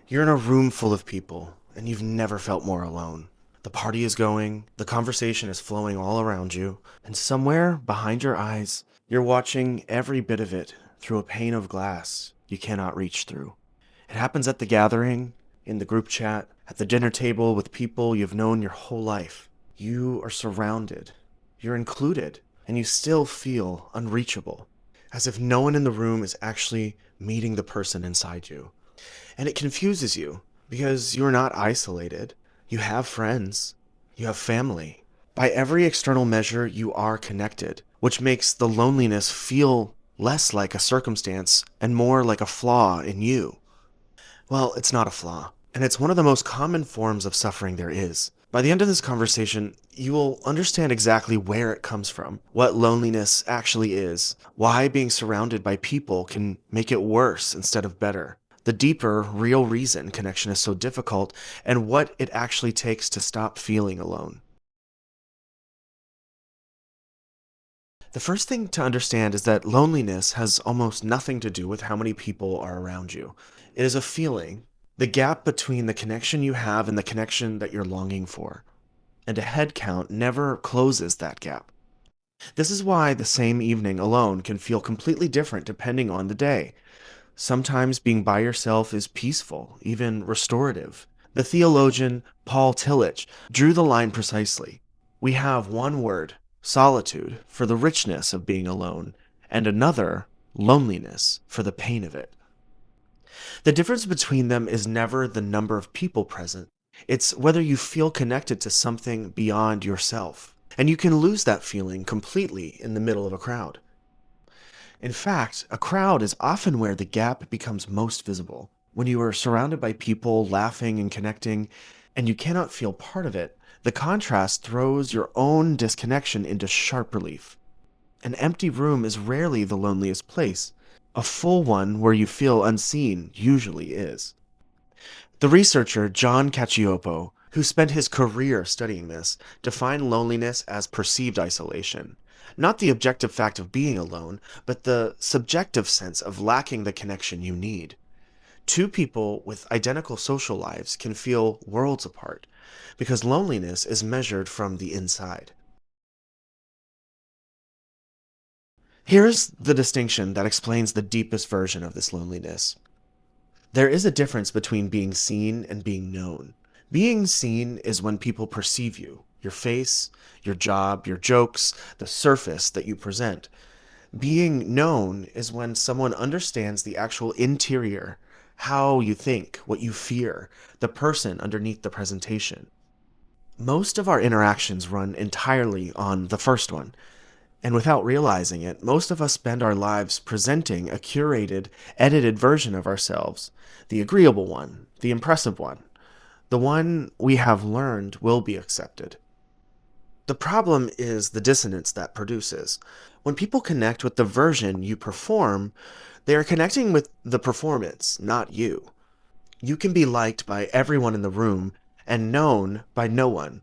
You're in a room full of people, and you've never felt more alone. The party is going, the conversation is flowing all around you, and somewhere behind your eyes, you're watching every bit of it through a pane of glass you cannot reach through. It happens at the gathering, in the group chat, at the dinner table with people you've known your whole life. You are surrounded, you're included, and you still feel unreachable, as if no one in the room is actually meeting the person inside you. And it confuses you because you're not isolated. You have friends. You have family. By every external measure, you are connected, which makes the loneliness feel less like a circumstance and more like a flaw in you. Well, it's not a flaw, and it's one of the most common forms of suffering there is. By the end of this conversation, you will understand exactly where it comes from, what loneliness actually is, why being surrounded by people can make it worse instead of better, the deeper, real reason connection is so difficult, and what it actually takes to stop feeling alone. The first thing to understand is that loneliness has almost nothing to do with how many people are around you. It is a feeling, the gap between the connection you have and the connection that you're longing for. And a head count never closes that gap. This is why the same evening alone can feel completely different depending on the day. Sometimes being by yourself is peaceful, even restorative. The theologian Paul Tillich drew the line precisely. We have one word, solitude, for the richness of being alone, and another, loneliness, for the pain of it. The difference between them is never the number of people present. It's whether you feel connected to something beyond yourself. And you can lose that feeling completely in the middle of a crowd. In fact, a crowd is often where the gap becomes most visible. When you are surrounded by people laughing and connecting, and you cannot feel part of it, the contrast throws your own disconnection into sharp relief. An empty room is rarely the loneliest place. A full one where you feel unseen usually is. The researcher John Cacioppo, who spent his career studying this, defined loneliness as perceived isolation. Not the objective fact of being alone, but the subjective sense of lacking the connection you need. Two people with identical social lives can feel worlds apart, because loneliness is measured from the inside. Here's the distinction that explains the deepest version of this loneliness. There is a difference between being seen and being known. Being seen is when people perceive you, your face, your job, your jokes, the surface that you present. Being known is when someone understands the actual interior, how you think, what you fear, the person underneath the presentation. Most of our interactions run entirely on the first one. And without realizing it, most of us spend our lives presenting a curated, edited version of ourselves, the agreeable one, the impressive one, the one we have learned will be accepted. The problem is the dissonance that produces. When people connect with the version you perform, they are connecting with the performance, not you. You can be liked by everyone in the room and known by no one.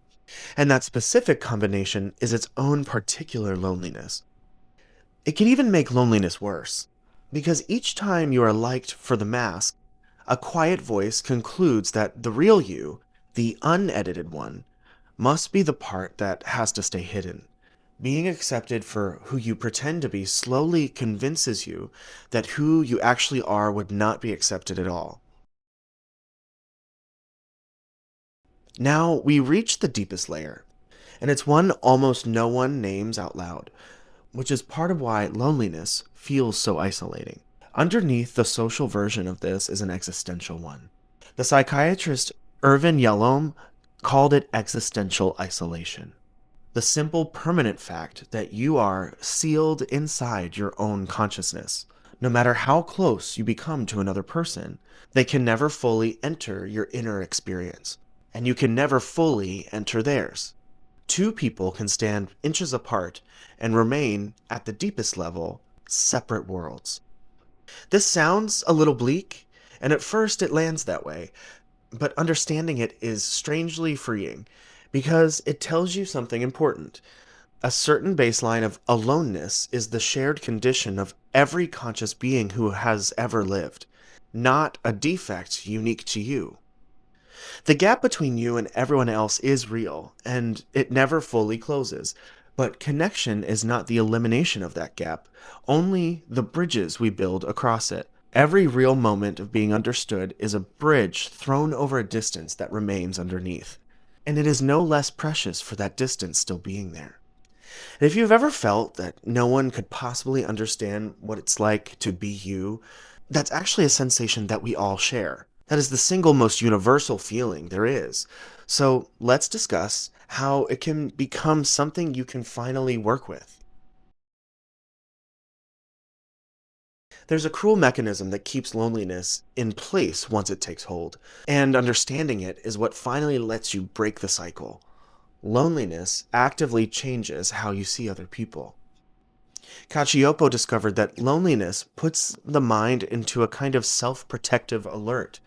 And that specific combination is its own particular loneliness. It can even make loneliness worse, because each time you are liked for the mask, a quiet voice concludes that the real you, the unedited one, must be the part that has to stay hidden. Being accepted for who you pretend to be slowly convinces you that who you actually are would not be accepted at all. Now we reach the deepest layer, and it's one almost no one names out loud, which is part of why loneliness feels so isolating. Underneath the social version of this is an existential one. The psychiatrist Irvin Yalom called it existential isolation. The simple permanent fact that you are sealed inside your own consciousness. No matter how close you become to another person, they can never fully enter your inner experience, and you can never fully enter theirs. Two people can stand inches apart and remain, at the deepest level, separate worlds. This sounds a little bleak, and at first it lands that way, but understanding it is strangely freeing, because it tells you something important. A certain baseline of aloneness is the shared condition of every conscious being who has ever lived, not a defect unique to you. The gap between you and everyone else is real, and it never fully closes. But connection is not the elimination of that gap, only the bridges we build across it. Every real moment of being understood is a bridge thrown over a distance that remains underneath. And it is no less precious for that distance still being there. And if you've ever felt that no one could possibly understand what it's like to be you, that's actually a sensation that we all share. That is the single most universal feeling there is. So let's discuss how it can become something you can finally work with. There's a cruel mechanism that keeps loneliness in place once it takes hold, and understanding it is what finally lets you break the cycle. Loneliness actively changes how you see other people. Cacioppo discovered that loneliness puts the mind into a kind of self protective alert.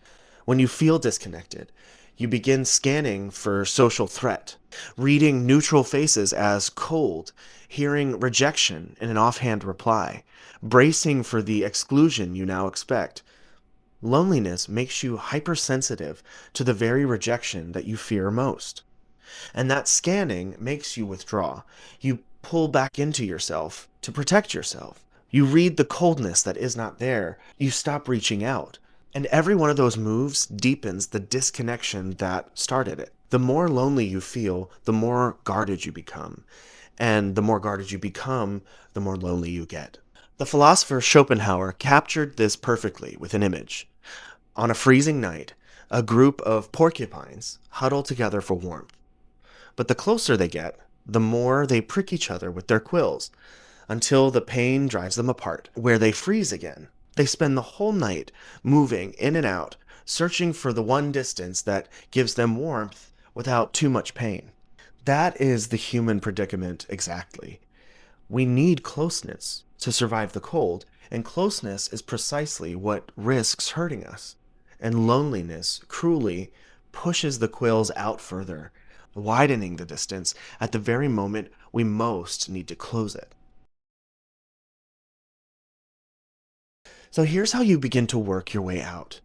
When you feel disconnected, you begin scanning for social threat, reading neutral faces as cold, hearing rejection in an offhand reply, bracing for the exclusion you now expect. Loneliness makes you hypersensitive to the very rejection that you fear most. And that scanning makes you withdraw. You pull back into yourself to protect yourself. You read the coldness that is not there. You stop reaching out. And every one of those moves deepens the disconnection that started it. The more lonely you feel, the more guarded you become. And the more guarded you become, the more lonely you get. The philosopher Schopenhauer captured this perfectly with an image. On a freezing night, a group of porcupines huddle together for warmth. But the closer they get, the more they prick each other with their quills, until the pain drives them apart, where they freeze again. They spend the whole night moving in and out, searching for the one distance that gives them warmth without too much pain. That is the human predicament exactly. We need closeness to survive the cold, and closeness is precisely what risks hurting us. And loneliness, cruelly, pushes the quills out further, widening the distance at the very moment we most need to close it. So here's how you begin to work your way out.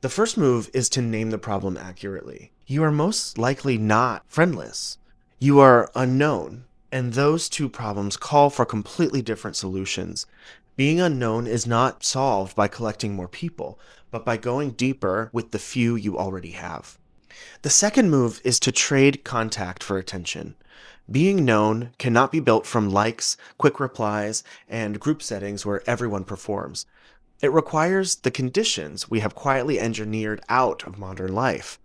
The first move is to name the problem accurately. You are most likely not friendless. You are unknown, and those two problems call for completely different solutions. Being unknown is not solved by collecting more people, but by going deeper with the few you already have. The second move is to trade contact for attention. Being known cannot be built from likes, quick replies, and group settings where everyone performs. It requires the conditions we have quietly engineered out of modern life: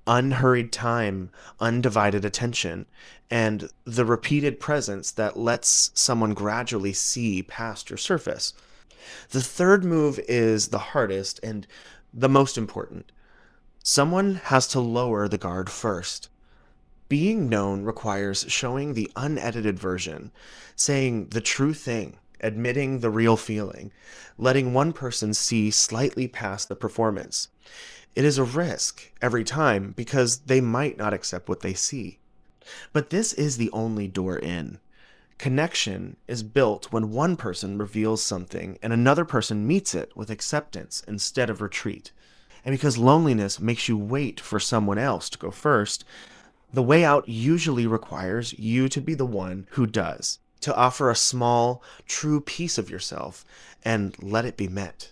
unhurried time, undivided attention, and the repeated presence that lets someone gradually see past your surface. The third move is the hardest and the most important. Someone has to lower the guard first. Being known requires showing the unedited version, saying the true thing, admitting the real feeling, letting one person see slightly past the performance. It is a risk every time because they might not accept what they see. But this is the only door in. Connection is built when one person reveals something and another person meets it with acceptance instead of retreat. And because loneliness makes you wait for someone else to go first, the way out usually requires you to be the one who does, to offer a small, true piece of yourself and let it be met.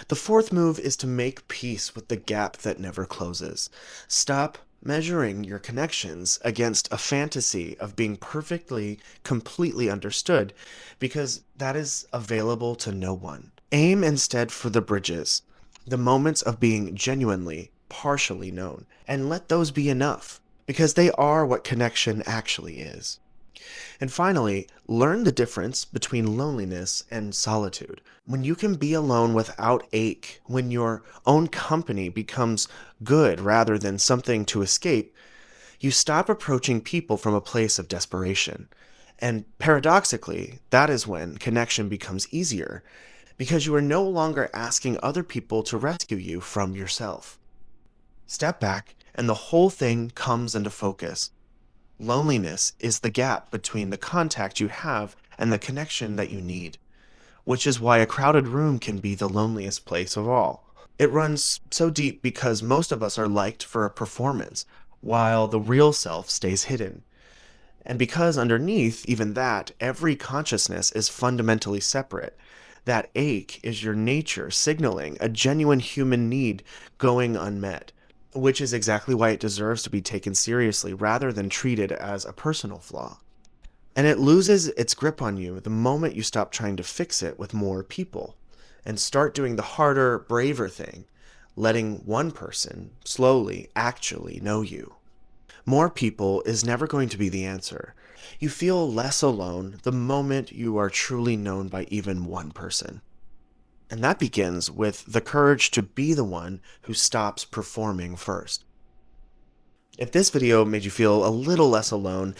The fourth move is to make peace with the gap that never closes. Stop measuring your connections against a fantasy of being perfectly, completely understood, because that is available to no one. Aim instead for the bridges, the moments of being genuinely, partially known, and let those be enough, because they are what connection actually is. And finally, learn the difference between loneliness and solitude. When you can be alone without ache, when your own company becomes good rather than something to escape, you stop approaching people from a place of desperation. And paradoxically, that is when connection becomes easier, because you are no longer asking other people to rescue you from yourself. Step back, and the whole thing comes into focus. Loneliness is the gap between the contact you have and the connection that you need. which is why a crowded room can be the loneliest place of all. It runs so deep because most of us are liked for a performance, while the real self stays hidden. And because underneath even that, every consciousness is fundamentally separate. That ache is your nature signaling a genuine human need going unmet, which is exactly why it deserves to be taken seriously rather than treated as a personal flaw. And it loses its grip on you the moment you stop trying to fix it with more people and start doing the harder, braver thing, letting one person slowly actually know you. More people is never going to be the answer. You feel less alone the moment you are truly known by even one person. And that begins with the courage to be the one who stops performing first. If this video made you feel a little less alone,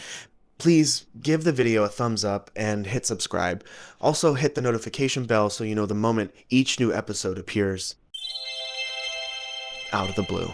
please give the video a thumbs up and hit subscribe. Also hit the notification bell so you know the moment each new episode appears out of the blue.